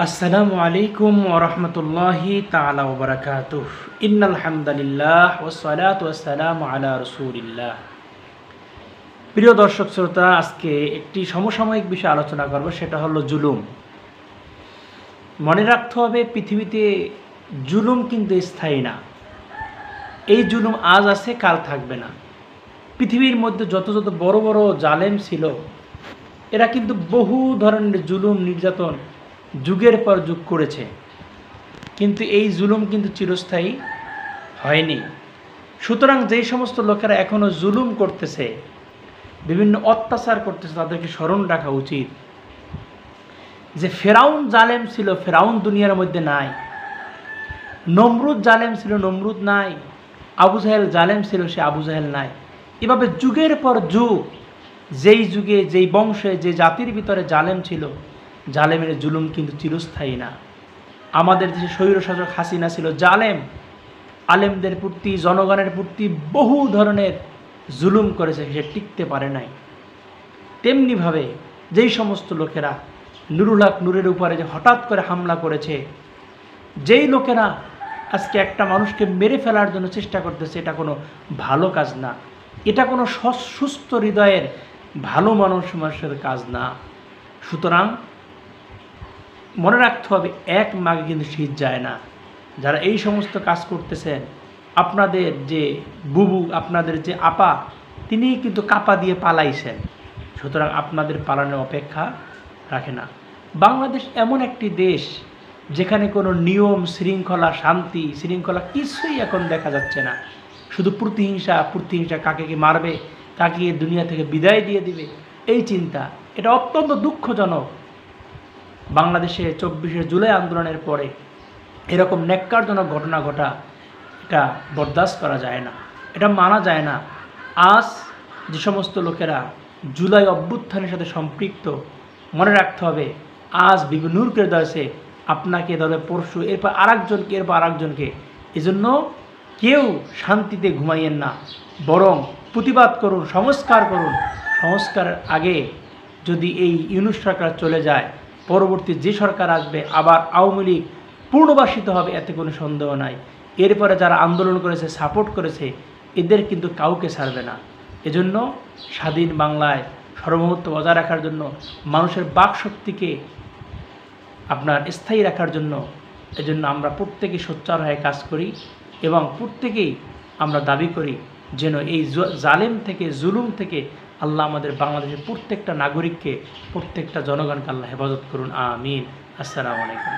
আসসালামু আলাইকুম ওয়া রাহমাতুল্লাহি তাআলা ওয়া বারাকাতুহু। ইন্নাল হামদালিল্লাহ ওয়াস সালাতু ওয়াস সালামু আলা রাসূলিল্লাহ। প্রিয় দর্শক শ্রোতা, আজকে একটি সমসাময়িক বিষয় আলোচনা করব, সেটা হলো জুলুম। মনে রাখতে হবে, পৃথিবীতে জুলুম কিন্তু স্থায়ী না। এই জুলুম আজ আছে, কাল থাকবে না। পৃথিবীর মধ্যে যত যত বড় বড় জালেম ছিল, এরা কিন্তু বহু ধরনের জুলুম নির্যাতন যুগের পর যুগ করেছে, কিন্তু এই জুলুম কিন্তু চিরস্থায়ী হয়নি। সুতরাং যেই সমস্ত লোকেরা এখনও জুলুম করতেছে, বিভিন্ন অত্যাচার করতেছে, তাদেরকে স্মরণ রাখা উচিত যে ফেরাউন জালেম ছিল, ফেরাউন দুনিয়ার মধ্যে নাই। নমরুদ জালেম ছিল, নমরুদ নাই। আবু জাহেল জালেম ছিল, সে আবু জাহেল নাই। এভাবে যুগের পর যুগ, যেই যুগে যেই বংশে যে জাতির ভিতরে জালেম ছিল, জালেমের জুলুম কিন্তু চিরস্থায়ী না। আমাদের দেশে স্বৈরশাসক হাসিনা ছিল জালেম, আলেমদের প্রতি, জনগণের প্রতি বহু ধরনের জুলুম করেছে, সে টিকতে পারে নাই। তেমনিভাবে যেই সমস্ত লোকেরা নুরুল হক নূরের উপরে যে হঠাৎ করে হামলা করেছে, যেই লোকেরা আজকে একটা মানুষকে মেরে ফেলার জন্য চেষ্টা করতেছে, এটা কোনো ভালো কাজ না। এটা কোনো সুস্থ হৃদয়ের ভালো মানুষের কাজ না। সুতরাং মনে রাখতে হবে, এক মাগে কিন্তু শীত যায় না। যারা এই সমস্ত কাজ করতেছেন, আপনাদের যে বুবু, আপনাদের যে আপা, তিনি কিন্তু কাপা দিয়ে পালাইছেন। সুতরাং আপনাদের পালানোর অপেক্ষা রাখে না। বাংলাদেশ এমন একটি দেশ যেখানে কোনো নিয়ম শৃঙ্খলা, শান্তি শৃঙ্খলা কিছুই এখন দেখা যাচ্ছে না। শুধু প্রতিহিংসা, কাকে কি মারবে, কাকে দুনিয়া থেকে বিদায় দিয়ে দিবে, এই চিন্তা। এটা অত্যন্ত দুঃখজনক। বাংলাদেশে 24শে জুলাই আন্দোলনের পরে এরকম ন্যাক্কারজনক ঘটনা ঘটা, এটা বরদাস্ত করা যায় না, এটা মানা যায় না। আজ যে সমস্ত লোকেরা জুলাই অভ্যুত্থানের সাথে সম্পৃক্ত, মনে রাখতে হবে, আজ বিভিন্ন নূরকে ধরেছে, আপনাকে ধরে পরশু, এরপর আরেকজনকে। এজন্য কেউ শান্তিতে ঘুমাইয়েন না, বরং প্রতিবাদ করুন, সংস্কার করুন। সংস্কারের আগে যদি এই ইউনূস সরকার চলে যায়, পরবর্তী যে সরকার আসবে আবার আওয়ামী লীগ পুনর্বাসিত হবে, এতে কোনো সন্দেহ নাই। এরপরে যারা আন্দোলন করেছে, সাপোর্ট করেছে, এদের কিন্তু কাউকে ছাড়বে না। এজন্য স্বাধীন বাংলায় সার্বভৌমত্ব বজায় রাখার জন্য, মানুষের বাকশক্তিকে আপনার স্থায়ী রাখার জন্য, এজন্য আমরা প্রত্যেকেই সোচ্চার হয়ে কাজ করি এবং প্রত্যেকেই আমরা দাবি করি যেন এই জালেম থেকে, জুলুম থেকে আল্লাহ আমাদের বাংলাদেশের প্রত্যেকটা নাগরিককে, প্রত্যেকটা জনগণকে আল্লাহ হেফাজত করুন। আমিন। আসসালামু আলাইকুম।